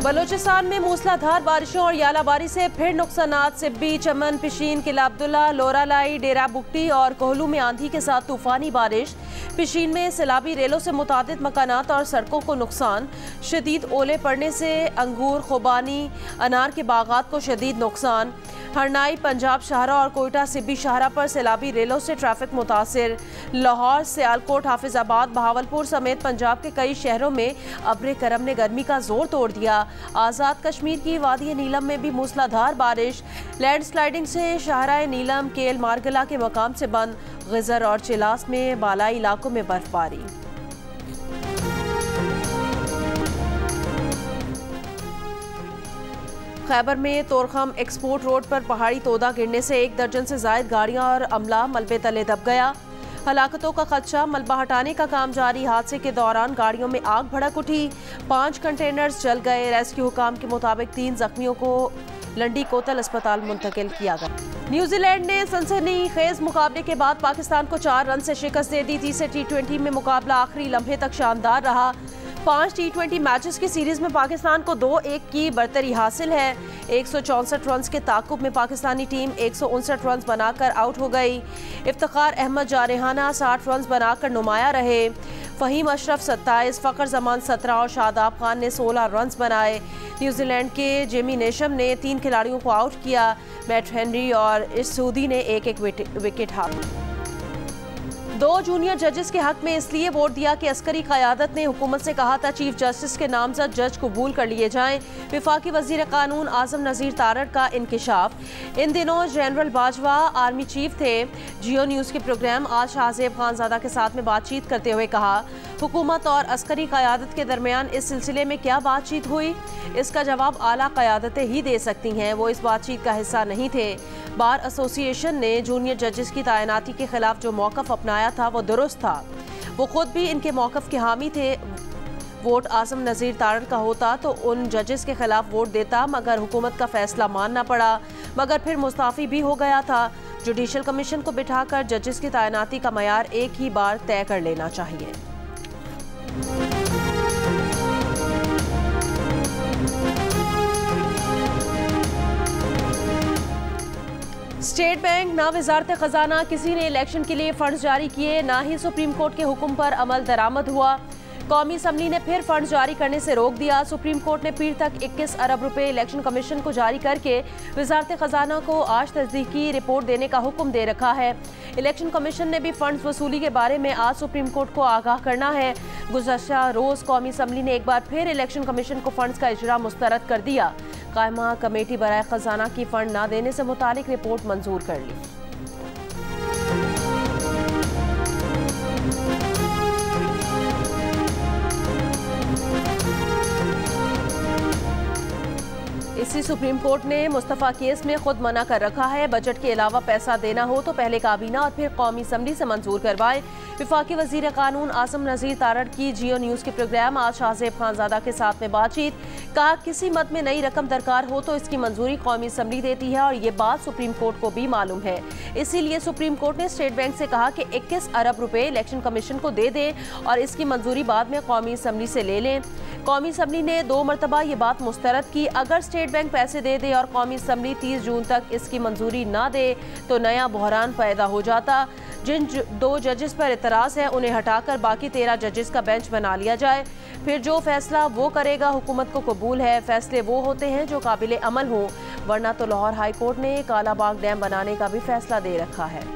बलूचिस्तान में मूसलाधार बारिशों और यालाबारी से फिर नुकसानात। सिब्बी, चमन, पिशीन, किला अब्दुल्ला, लोरालाई, डेरा बुगटी और कोहलू में आंधी के साथ तूफानी बारिश। पिशीन में सैलाबी रेलों से मुतादिद मकानात और सड़कों को नुकसान। शदीद ओले पड़ने से अंगूर, खुबानी, अनार के बागात को शदीद नुकसान। हरनाई, पंजाब शाहरा और कोयटा सिब्बी शाहरा पर सैलाबी रेलों से ट्रैफिक मुतासिर। लाहौर, सियालकोट, हाफिजाबाद, बहावलपुर समेत पंजाब के कई शहरों में अब्र करम ने गर्मी का जोर तोड़ दिया। आज़ाद कश्मीर की वादी नीलम में भी मूसलाधार बारिश। लैंडस्लाइडिंग से शाहरा नीलम, केल, मारगला के मकाम से बंद। गिजर और चिलास में बालाई इलाकों में बर्फबारी। खैबर में तोरखम एक्सपोर्ट रोड पर पहाड़ी तोदा गिरने से 1 दर्जन से जायद गाड़ियां और अमला मलबे तले दब गया। हलाकतों का खदशा, मलबा हटाने का काम जारी। हादसे के दौरान गाड़ियों में आग भड़क उठी, 5 कंटेनर्स जल गए। रेस्क्यू हुकाम के मुताबिक 3 जख्मियों को लंडी कोतल अस्पताल मुंतकिल किया गया। न्यूजीलैंड ने सनसनीखेज मुकाबले के बाद पाकिस्तान को 4 रन से शिकस्त दे दी। तीसरे T20 में मुकाबला आखिरी लम्हे तक शानदार रहा। 5 T20 मैचेस की सीरीज में पाकिस्तान को 2-1 की बरतरी हासिल है। 164 रन के ताकुब में पाकिस्तानी टीम 159 रन बनाकर आउट हो गई। इफ्तिखार अहमद जारहाना 60 रन बनाकर नुमाया रहे। फ़हीम अशरफ 27, फ़खर जमान 17 और शादाब खान ने 16 रन बनाए। न्यूजीलैंड के जेमी नेशम ने 3 खिलाड़ियों को आउट किया। मैट हेनरी और इसूदी ने एक विकेट हारा। 2 जूनियर जजेस के हक में इसलिए वोट दिया कि अस्करी क़यादत ने हुकूमत से कहा था चीफ जस्टिस के नामजद जज कबूल कर लिए जाएं। वफाकी वज़ीर कानून आज़म नज़ीर तारड़ का इंकिशाफ। इन दिनों जनरल बाजवा आर्मी चीफ थे। जियो न्यूज़ के प्रोग्राम आज शाहज़ेब खानज़ादा के साथ में बातचीत करते हुए कहा, हुकूमत और अस्करी क़यादत के दरमियान इस सिलसिले में क्या बातचीत हुई, इसका जवाब आला क़यादतें ही दे सकती हैं। वो इस बातचीत का हिस्सा नहीं थे। बार एसोसिएशन ने जूनियर जजेस की तैनाती के खिलाफ जो मौक़िफ़ अपनाया था वो दुरुस्त था। वो खुद भी इनके मौक़िफ़ के हामी थे। वोट आज़म नज़ीर तारड़ का होता तो उन जजेस के खिलाफ वोट देता, मगर हुकूमत का फैसला मानना पड़ा। मगर फिर मुस्ताफ़ी भी हो गया था। जुडिशल कमीशन को बिठाकर जजेस की तैनाती का मयार एक ही बार तय कर लेना चाहिए। स्टेट बैंक, ना वजारत खजाना, किसी ने इलेक्शन के लिए फंड्स जारी किए, ना ही सुप्रीम कोर्ट के हुक्म पर अमल दरामद हुआ। कौमी असम्बली ने फिर फंड जारी करने से रोक दिया। सुप्रीम कोर्ट ने पीर तक 21 अरब रुपए इलेक्शन कमीशन को जारी करके वजारत खजाना को आज तस्दीकी रिपोर्ट देने का हुक्म दे रखा है। इलेक्शन कमीशन ने भी फंड्स वसूली के बारे में आज सुप्रीम कोर्ट को आगाह करना है। गुज़श्ता रोज़ कौमी असम्बली ने एक बार फिर इलेक्शन कमीशन को फंड्स का इजरा मुस्तरद कर दिया। कायमा कमेटी बराए खजाना की फंड ना देने से मुतालिक रिपोर्ट मंजूर कर ली। इसी सुप्रीम कोर्ट ने मुस्तफ़ा केस में खुद मना कर रखा है। बजट के अलावा पैसा देना हो तो पहले काबीना और फिर कौमी असम्बली से मंजूर करवाए। वफाकी वज़ीर कानून आज़म नज़ीर तारड़ की जियो न्यूज़ के प्रोग्राम आज शाहज़ेब खानज़ादा के साथ में बातचीत। कहा, किसी मद में नई रकम दरकार हो तो इसकी मंजूरी कौमी असम्बली देती है और ये बात सुप्रीम कोर्ट को भी मालूम है। इसीलिए सुप्रीम कोर्ट ने स्टेट बैंक से कहा कि 21 अरब रुपए इलेक्शन कमीशन को दे दें और इसकी मंजूरी बाद में कौमी असम्बली से ले लें। कौमी असम्बली ने 2 मरतबा ये बात मुस्तरद की। अगर स्टेट बैंक पैसे दे दे और कौमी असम्बली 30 जून तक इसकी मंजूरी ना दे तो नया बहरान पैदा हो जाता। जिन 2 जजेस पर इतराज़ है उन्हें हटाकर बाकी 13 जजेस का बेंच बना लिया जाए। फिर जो फैसला वो करेगा हुकूमत को कबूल है। फैसले वो होते हैं जो काबिल अमल हों, वरना तो लाहौर हाई कोर्ट ने कालाबाग डैम बनाने का भी फैसला दे रखा है।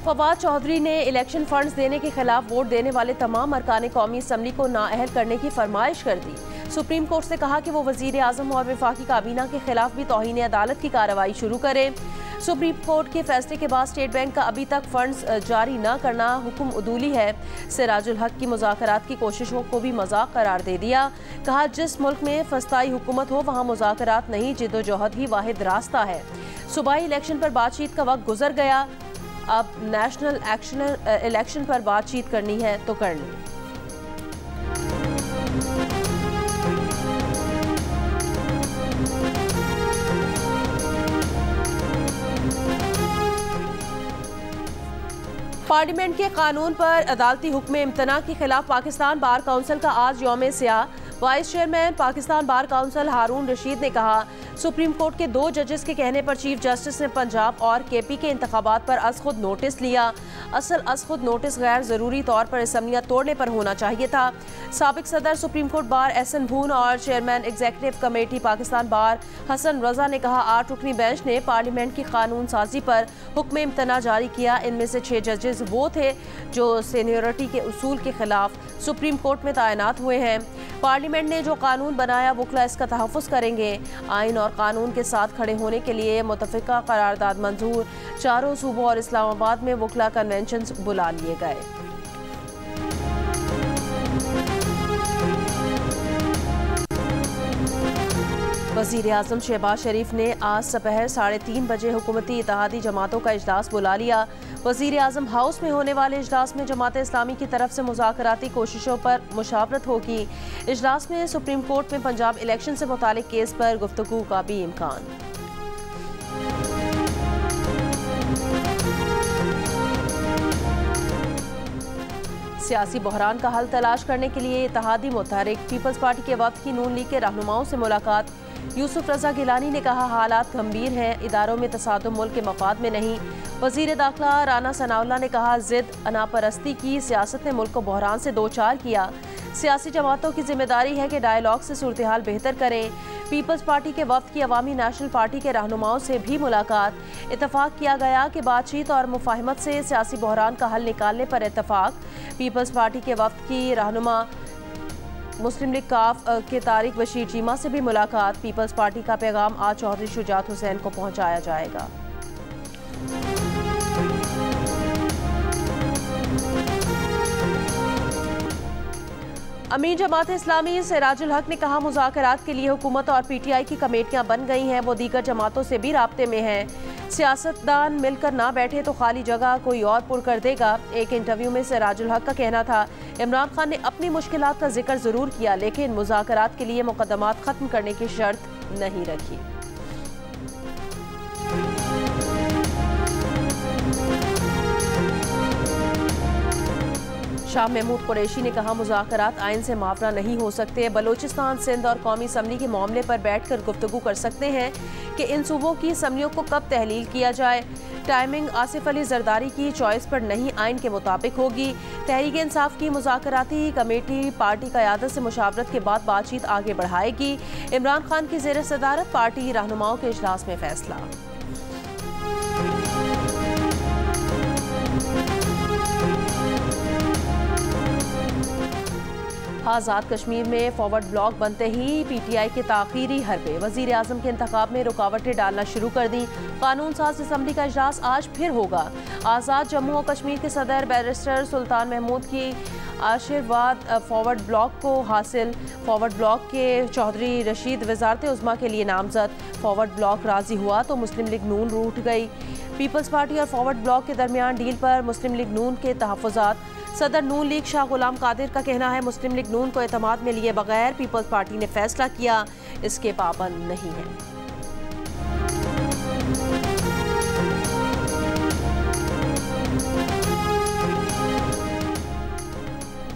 फवाद चौधरी ने इलेक्शन फंड्स देने के खिलाफ वोट देने वाले तमाम अरकान कौमी असम्बली को नाअहल करने की फरमाइश कर दी। सुप्रीम कोर्ट से कहा कि वो वज़ीर आज़म और वफाकी काबीना के खिलाफ भी तौहीन अदालत की कार्रवाई शुरू करें। सुप्रीम कोर्ट के फैसले के बाद स्टेट बैंक का अभी तक फंड्स जारी न करना हुक्म उदूली है। सिराजुल हक की मुज़ाकरात की कोशिशों को भी मजाक करार दे दिया। कहा, जिस मुल्क में फस्ताई हुकूमत हो वहाँ मुज़ाकरात नहीं, जिद्दोजहद ही वाहिद रास्ता है। सूबाई इलेक्शन पर बातचीत का वक्त गुजर गया, अब नेशनल इलेक्शन पर बातचीत करनी है तो कर लें। पार्लियामेंट के कानून पर अदालती हुक्म इम्तना के खिलाफ पाकिस्तान बार काउंसिल का आज यौम सियाह। Vice chairman Pakistan bar council Haroon Rashid ने कहा, सुप्रीम कोर्ट के 2 जजेस के कहने पर चीफ जस्टिस ने पंजाब और केपी के इंतखाबात पर अज खुद नोटिस लिया। असल अज खुद नोटिस गैर ज़रूरी तौर पर असम्बलियाँ तोड़ने पर होना चाहिए था। साबिक सदर सुप्रीम कोर्ट बार एहसन भून और चेयरमैन एग्जीक्यूटिव कमेटी पाकिस्तान बार हसन रजा ने कहा, 8 रुकनी बेंच ने पार्लियामेंट की कानून साजी पर हुक्म इम्तना जारी किया। इनमें से 6 जजेस वो थे जो सीनियरिटी के उसूल के खिलाफ सुप्रीम कोर्ट में तैनात हुए हैं। पार्लियामेंट ने जो कानून बनाया वकला इसका तहफ़्फ़ुज़ करेंगे। आइन और कानून के साथ खड़े होने के लिए मुतफ़िका करारदाद मंजूर। चारों सूबों और इस्लामाबाद में वकला कन्वेंशन बुला लिए गए। वज़ीर आज़म शहबाज शरीफ ने आज दोपहर 3:30 बजे हुकूमती इत्तेहादी जमातों का इजलास बुला लिया। वज़ीर आज़म हाउस में होने वाले इजलास में जमात इस्लामी की तरफ से मुज़ाकराती कोशिशों पर मुशावरत होगी। इजलास में सुप्रीम कोर्ट में पंजाब इलेक्शन से मुतालिक केस पर गुफ्तगू का भी इम्कान। सियासी बहरान का हल तलाश करने के लिए इत्तेहादी मुतहरिक पीपल्स पार्टी के वक्त की नून लीग के रहनुमाओं से मुलाकात। यूसुफ रजा गिलानी ने कहा, हालात गंभीर हैं, इदारों में तसादुम मुल्क के मफाद में नहीं। वज़ीर दाखिला राना सनाउल्लाह ने कहा, जिद अनापरस्ती की सियासत ने मुल्क को बहरान से दो चार किया। सियासी जमातों की जिम्मेदारी है कि डायलॉग से सूरत हाल बेहतर करें। पीपल्स पार्टी के वक्त की अवामी नेशनल पार्टी के रहनुमाओं से भी मुलाकात। इत्तफाक किया गया कि बातचीत और मुफाहमत से सियासी बहरान का हल निकालने पर इत्तफाक। पीपल्स पार्टी के वक्त की रहनुमा मुस्लिम लीग काफ के तारिक बशीर चीमा से भी मुलाकात। पीपल्स पार्टी का पैगाम आज चौधरी शुजात हुसैन को पहुंचाया जाएगा। अमीर जमात इस्लामी सिराजुल हक ने कहा, मुज़ाकरात के लिए हुकूमत और पीटीआई की कमेटियां बन गई हैं, वो दीगर जमातों से भी राब्ते में हैं। सियासतदान मिलकर ना बैठे तो खाली जगह कोई और पुर कर देगा। एक इंटरव्यू में सिराजुल हक का कहना था, इमरान खान ने अपनी मुश्किलात का जिक्र ज़रूर किया लेकिन मुज़ाकरात के लिए मुकदमात ख़त्म करने की शर्त नहीं रखी। शाह महमूद कुरैशी ने कहा, मुज़ाकरात आइन से मावरा नहीं हो सकते। बलोचिस्तान, सिंध और कौमी असम्बली के मामले पर बैठकर गुफ्तगू कर सकते हैं कि इन सूबों की असम्बलियों को कब तहलील किया जाए। टाइमिंग आसिफ अली जरदारी की चॉइस पर नहीं, आइन के मुताबिक होगी। तहरीक इंसाफ की मुज़ाकराती कमेटी पार्टी क़यादत से मुशावरत के बाद बातचीत आगे बढ़ाएगी। इमरान खान की ज़ेर सदारत पार्टी रहनुमाओं के इजलास में फैसला। आज़ाद कश्मीर में फॉरवर्ड ब्लॉक बनते ही पीटीआई के ताख़ीरी हरबे। वज़ीर आज़म के इंतखाब में रुकावटें डालना शुरू कर दी। कानून साज असम्बली का इजलास आज फिर होगा। आज़ाद जम्मू और कश्मीर के सदर बैरिस्टर सुल्तान महमूद की आशीर्वाद फॉरवर्ड ब्लॉक को हासिल। फॉरवर्ड ब्लॉक के चौधरी रशीद वज़ारत उज़्मा के लिए नामजद। फॉरवर्ड ब्लॉक राज़ी हुआ तो मुस्लिम लीग नून रूठ गई। पीपल्स पार्टी और फॉरवर्ड ब्लॉक के दरमियान डील पर मुस्लिम लीग नून के तहफ़्फ़ुज़ात। सदर नून लीग शाह गुलाम कादिर का कहना है, मुस्लिम लीग नून को एतमाद में लिए बगैर पीपल्स पार्टी ने फैसला किया, इसके पाबंद नहीं है।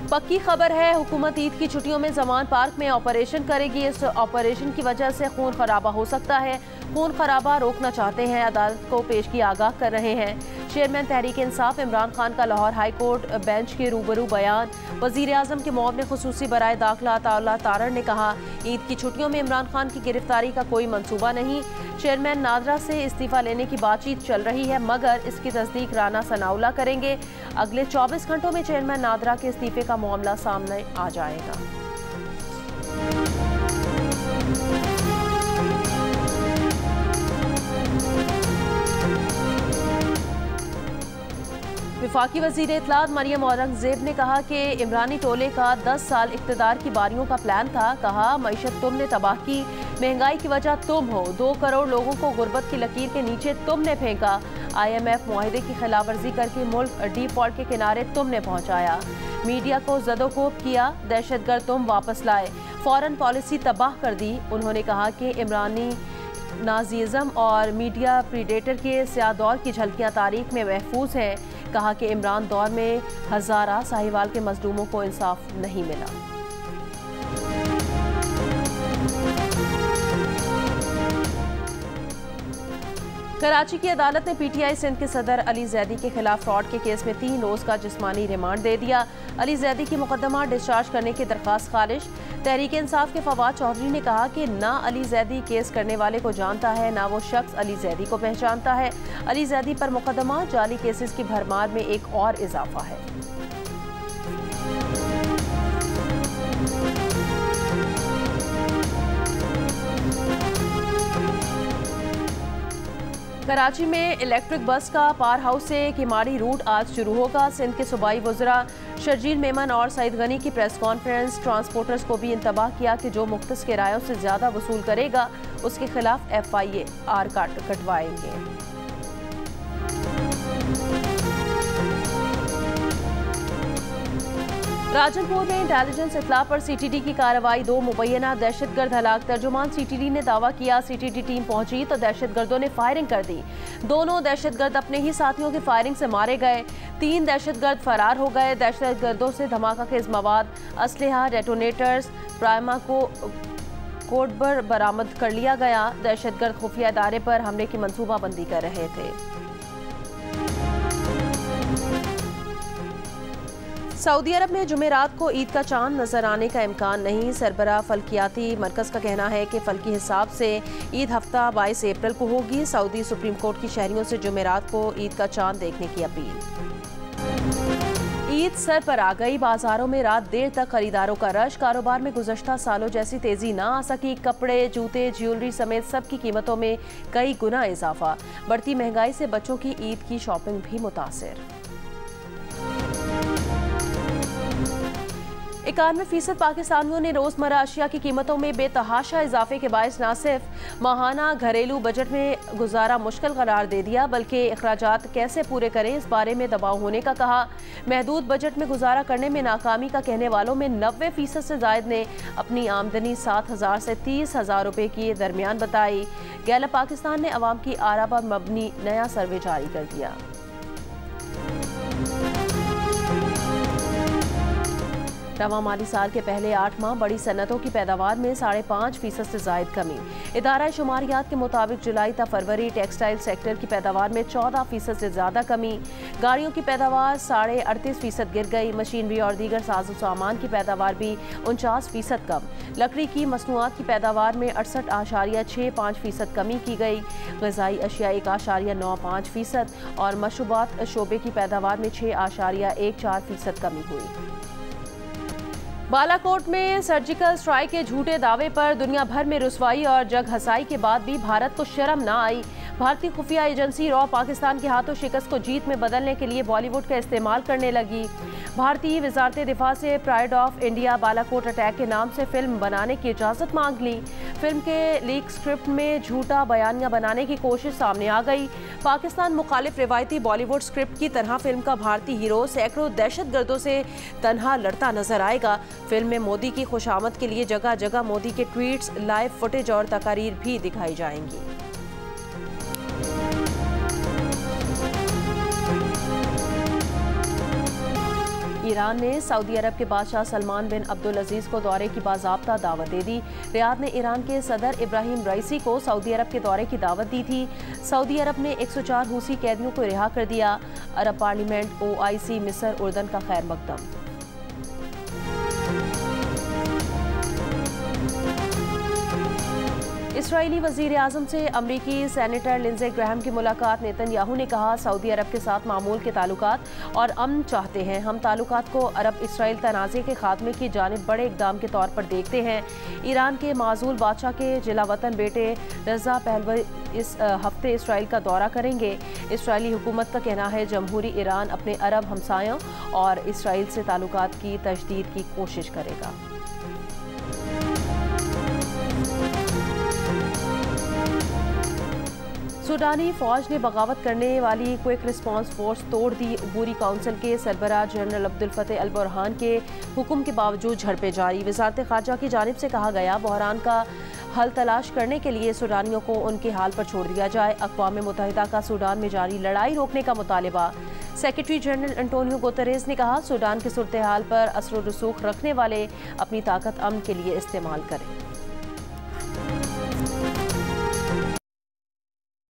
पक्की खबर है, हुकूमत ईद की छुट्टियों में जमान पार्क में ऑपरेशन करेगी। इस ऑपरेशन की वजह से खून खराबा हो सकता है। खून खराबा रोकना चाहते हैं, अदालत को पेशगी आगाह कर रहे हैं। चेयरमैन तहरीक इंसाफ इमरान खान का लाहौर हाई कोर्ट बेंच के रूबरू बयान। वज़ीर आज़म के मुआविन ख़ुसूसी बराए दाखिला अताउल्लाह तारड़ ने कहा, ईद की छुट्टियों में इमरान खान की गिरफ्तारी का कोई मंसूबा नहीं। चेयरमैन नादरा से इस्तीफ़ा लेने की बातचीत चल रही है मगर इसकी तस्दीक राना सनाउल्लाह करेंगे। अगले 24 घंटों में चेयरमैन नादरा के इस्तीफ़े का मामला सामने आ जाएगा। वफाकी वज़ीर इत्तलात मरियम औरंगज़ेब ने कहा कि इमरानी टोले का 10 साल इक़्तिदार की बारियों का प्लान था। कहा, मईशत तुमने तबाह की, महंगाई की वजह तुम हो, 2 करोड़ लोगों को गुर्बत की लकीर के नीचे तुमने फेंका। IMF मुआहिदे की खिलाफवर्जी करके मुल्क डिफ़ॉल्ट के किनारे तुमने पहुँचाया। मीडिया को ज़दोकोब किया, दहशतगर्द तुम वापस लाए, फ़ौरन पॉलिसी तबाह कर दी। उन्होंने कहा कि इमरानी नाज़िज़म और मीडिया प्रीडेटर के स्याह दौर की झलकियाँ तारीख में महफूज हैं। कहा कि इमरान दौर में हजारा साहिवाल के मजलूमों को इंसाफ नहीं मिला। कराची की अदालत ने पीटीआई सिंध के सदर अली जैदी के खिलाफ फ्रॉड के केस में 3 रोज का जिस्मानी रिमांड दे दिया। अली जैदी की मुकदमा डिस्चार्ज करने की दरख्वास्त खारिज। तहरीक इंसाफ के फवाद चौधरी ने कहा कि ना अली जैदी केस करने वाले को जानता है, ना वो शख्स अली जैदी को पहचानता है। अली जैदी पर मुकदमा जाली केसेस की भरमार में एक और इजाफा है। कराची में इलेक्ट्रिक बस का पार हाउस से किमाड़ी रूट आज शुरू होगा। सिंध के सूबाई वज़रा शर्जील मेमन और सईद गनी की प्रेस कॉन्फ्रेंस। ट्रांसपोर्टर्स को भी इंतबाह किया कि जो मुख्तस किरायों से ज़्यादा वसूल करेगा उसके खिलाफ FIR कटवाएंगे। राजनपुर में इंटेलिजेंस इतला पर CTD की कार्रवाई। 2 मुबैना दहशतगर्द हलाक। तर्जुमान CTD ने दावा किया CTD टीम पहुंची तो दहशतगर्दों ने फायरिंग कर दी। दोनों दहशतगर्द अपने ही साथियों की फायरिंग से मारे गए। 3 दहशतगर्द फरार हो गए। दहशतगर्दों से धमाका खेज मवाद, असलहा, डेटोनेटर्स, प्राइमा को कोडबर बरामद कर लिया गया। दहशतगर्द खुफिया इदारे पर हमले की मंसूबाबंदी कर रहे थे। सऊदी अरब में जुमेरात को ईद का चांद नजर आने का इम्कान नहीं। सरबराह फल्कियाती मरकज़ का कहना है कि फल्की हिसाब से ईद हफ्ता 22 अप्रैल को होगी। सऊदी सुप्रीम कोर्ट की शहरियों से जुमेरात को ईद का चांद देखने की अपील। ईद सर पर आ गई। बाजारों में रात देर तक खरीदारों का रश। कारोबार में गुज़श्ता सालों जैसी तेजी ना आ सकी। कपड़े, जूते, ज्वेलरी समेत सब की कीमतों में कई गुना इजाफा। बढ़ती महंगाई से बच्चों की ईद की शॉपिंग भी मुतासिर। 91% पाकिस्तानियों ने रोजमर्रा अशिया की कीमतों में बेतहाशा इजाफे के बायस न सिर्फ माहाना घरेलू बजट में गुजारा मुश्किल करार दे दिया बल्कि अखराजात कैसे पूरे करें इस बारे में दबाव होने का कहा। महदूद बजट में गुजारा करने में नाकामी का कहने वालों में 90% से जायद ने अपनी आमदनी 7,000 से 30,000 रुपए की दरमियान बताई। गैलप पाकिस्तान ने अवाम की आरा पर मबनी नया सर्वे जारी कर दिया। रवां माली साल के पहले 8 माह बड़ी सन्नतों की पैदावार में 5.5% से जायद कमी। इदारा शुमारियात के मुताबिक जुलाई तक फरवरी टेक्सटाइल सेक्टर की पैदावार में 14% से ज़्यादा कमी। गाड़ियों की पैदावार 38.5% गिर गई। मशीनरी और दीगर साजो सामान की पैदावार भी 49% कम। लकड़ी की मसनूआत की पैदावार में 68.65% कमी की गई। ग़िज़ाई अशिया 1.95% और मशरूबात शोबे की पैदावार में 6.14% कमी हुई। बालाकोट में सर्जिकल स्ट्राइक के झूठे दावे पर दुनिया भर में रुसवाई और जग हसाई के बाद भी भारत को शर्म न आई। भारतीय खुफिया एजेंसी रॉ पाकिस्तान के हाथों शिकस्त को जीत में बदलने के लिए बॉलीवुड का इस्तेमाल करने लगी। भारतीय वजारत दिफा से pride of India Balakot attack के नाम से फिल्म बनाने की इजाज़त मांग ली। फिल्म के लीक स्क्रिप्ट में झूठा बयानिया बनाने की कोशिश सामने आ गई। पाकिस्तान मुखालिफ रिवायती बॉलीवुड स्क्रिप्ट की तरह फिल्म का भारतीय हीरो सैकड़ों दहशतगर्दों से तनहा लड़ता नजर आएगा। फिल्म में मोदी की खुशामद के लिए जगह जगह मोदी के ट्वीट्स, लाइव फुटेज और तकारीर भी दिखाई जाएंगी। ईरान ने सऊदी अरब के बादशाह सलमान बिन अब्दुल अजीज को दौरे की बाज़ाब्ता दावत दे दी। रियाद ने ईरान के सदर इब्राहिम रईसी को सऊदी अरब के दौरे की दावत दी थी। सऊदी अरब ने 104 रूसी कैदियों को रिहा कर दिया। अरब पार्लियामेंट, OIC, मिस्र, उर्दन का खैर मकदम। इसराइली वज़ीर आज़म से अमरीकी सेनेटर लिंडसे ग्रैहम की मुलाकात। नेतन्याहू ने कहा सऊदी अरब के साथ मामूल के ताल्लुकात और अमन चाहते हैं। हम ताल्लुकात को अरब इसराइल तनाज़े के खात्मे की जानिब बड़े इक़दाम के तौर पर देखते हैं। ईरान के माजूल बादशाह के जिला वतन बेटे रज़ा पहलवी इस हफ्ते इसराइल का दौरा करेंगे। इसराइली हुकूमत का कहना है जमहूरी ईरान अपने अरब हमसायों और इसराइल से ताल्लुकात की तजदीद की कोशिश करेगा। सूडानी फौज ने बगावत करने वाली क्विक रिस्पांस फोर्स तोड़ दी। अबूरी काउंसिल के सरबराह जनरल अब्दुल फतेह अल बुरहान के हुक्म के बावजूद झड़पें जारी। वजारत खारजा की जानिब से कहा गया बहरान का हल तलाश करने के लिए सूडानियों को उनके हाल पर छोड़ दिया जाए। अक़वाम मुत्तहिदा का सूडान में जारी लड़ाई रोकने का मुतालिबा। सेक्रेटरी जनरल एंटोनियो गुतेरेस ने कहा सूडान की सूरत हाल पर असर व रसूख रखने वाले अपनी ताकत अमन के लिए इस्तेमाल करें।